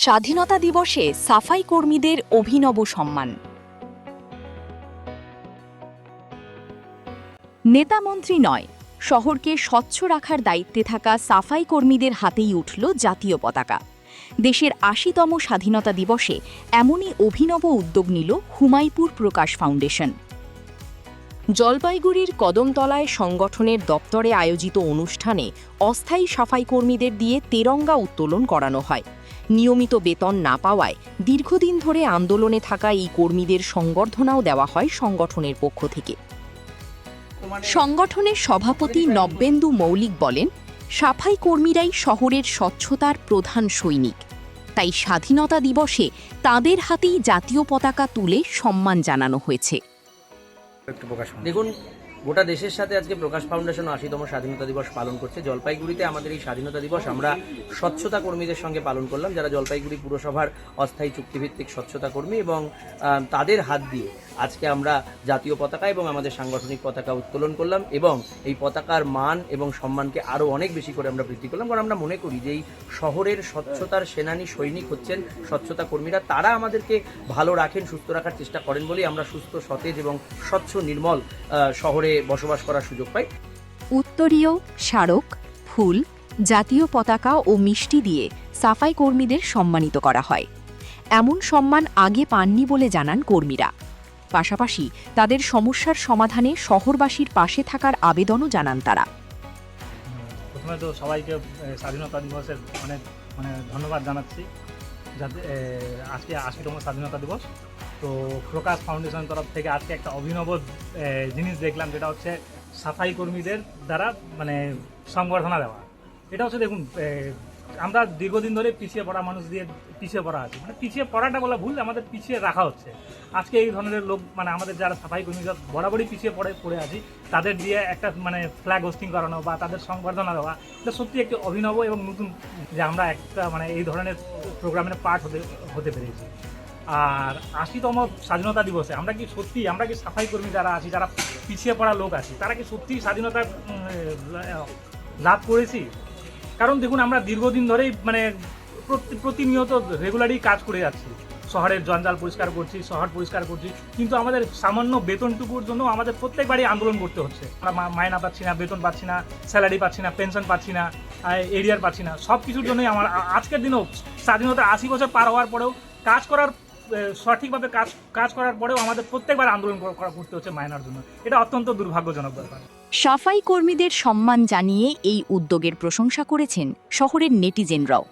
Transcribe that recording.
স্বাধীনতা দিবসে সাফাই কর্মীদের অভিনব সম্মান। নেতা মন্ত্রী নয়, শহরকে স্বচ্ছ রাখার দায়িত্বে থাকা সাফাই কর্মীদের হাতেই উঠল জাতীয় পতাকা। দেশের ৮০তম স্বাধীনতা দিবসে এমনই অভিনব উদ্যোগ নিল হুমায়ুপুর প্রকাশ ফাউন্ডেশন। জলপাইগুড়ির কদমতলায় সংগঠনের দপ্তরে আয়োজিত অনুষ্ঠানে অস্থায়ী সাফাই কর্মীদের দিয়ে তেরঙ্গা উত্তোলন করানো হয়। নিয়মিত বেতন না পাওয়ায় দীর্ঘদিন ধরে আন্দোলনে থাকা এই কর্মীদের সংবর্ধনাও দেওয়া হয় সংগঠনের পক্ষ থেকে। সংগঠনের সভাপতি নব্যেন্দু মৌলিক বলেন, সাফাই কর্মীরাই শহরের স্বচ্ছতার প্রধান সৈনিক, তাই স্বাধীনতা দিবসে তাদের হাতেই জাতীয় পতাকা তুলে সম্মান জানানো হয়েছে। দেখুন, গোটা দেশের সাথে আজকে প্রকাশ ফাউন্ডেশন ৮০তম স্বাধীনতা দিবস পালন করছে। জলপাইগুড়িতে আমাদের এই স্বাধীনতা দিবস আমরা স্বচ্ছতা কর্মীদের সঙ্গে পালন করলাম, যারা জলপাইগুড়ি পুরসভার অস্থায়ী চুক্তিভিত্তিক স্বচ্ছতা কর্মী, এবং তাদের হাত দিয়ে আজকে আমরা জাতীয় পতাকা এবং আমাদের সাংগঠনিক পতাকা উত্তোলন করলাম, এবং এই পতাকার মান এবং সম্মানকে আরও অনেক বেশি করে আমরা বৃদ্ধি করলাম। কারণ আমরা মনে করি যে এই শহরের স্বচ্ছতার সেনানী সৈনিক হচ্ছেন স্বচ্ছতা কর্মীরা। তারা আমাদেরকে ভালো রাখেন, সুস্থ রাখার চেষ্টা করেন বলেই আমরা সুস্থ, সতেজ এবং স্বচ্ছ নির্মল শহরে বসবাস করার সুযোগ পাই। উত্তরীয়, স্মারক, ফুল, জাতীয় পতাকা ও মিষ্টি দিয়ে সাফাই কর্মীদের সম্মানিত করা হয়। এমন সম্মান আগে পাননি বলে জানান কর্মীরা। পাশাপাশি তাদের সমস্যার সমাধানে শহরবাসীর পাশে থাকার আবেদনও জানান তারা। প্রথমে তো সবাইকে স্বাধীনতা দিবসের অনেক ধন্যবাদ জানাচ্ছি, যাতে আজকে ৮০তম স্বাধীনতা দিবস। তো প্রকাশ ফাউন্ডেশনের তরফ থেকে আজকে একটা অভিনব জিনিস দেখলাম, যেটা হচ্ছে সাফাই কর্মীদের দ্বারা সংবর্ধনা দেওয়া। এটা হচ্ছে, দেখুন, আমরা দীর্ঘদিন ধরে পিছিয়ে পড়া মানুষ দিয়ে পিছিয়ে পড়া আছি, পিছিয়ে পড়াটা বলা ভুল, আমাদের পিছিয়ে রাখা হচ্ছে। আজকে এই ধরনের লোক, আমাদের যারা সাফাই কর্মী বরাবরই পিছিয়ে পড়ে আছি, তাদের দিয়ে একটা ফ্ল্যাগ হোস্টিং করানো বা তাদের সংবর্ধনা দেওয়া, এটা সত্যি একটি অভিনব এবং নতুন, যে আমরা একটা এই ধরনের প্রোগ্রামের পার্ট হতে পেরেছি। আর ৮০তম স্বাধীনতা দিবসে আমরা কি সাফাই কর্মী যারা আছি, যারা পিছিয়ে পড়া লোক আছি, তারা কি সত্যি স্বাধীনতা লাভ করেছি? কারণ দেখুন, আমরা দীর্ঘদিন ধরেই প্রতিনিয়ত রেগুলারই কাজ করে যাচ্ছি, শহরের জঞ্জাল পরিষ্কার করছি, শহর পরিষ্কার করছি, কিন্তু আমাদের সামান্য বেতনটুকুর জন্য আমাদের প্রত্যেকবারই আন্দোলন করতে হচ্ছে। আমরা মায়না পাচ্ছি না, বেতন পাচ্ছি না, স্যালারি পাচ্ছি না, পেনশন পাচ্ছি না, এরিয়ার পাচ্ছি না। সব কিছুর জন্যই আজকের দিনেও স্বাধীনতা ৮০ বছর পার হওয়ার পরেও সঠিকভাবে কাজ করার পরেও আমাদের প্রত্যেকবার আন্দোলন করতে হচ্ছে মায়নার জন্য। এটা অত্যন্ত দুর্ভাগ্যজনক ব্যাপার। সাফাই কর্মীদের সম্মান জানিয়ে এই উদ্যোগের প্রশংসা করেছেন শহরের নেটিজেনরাও।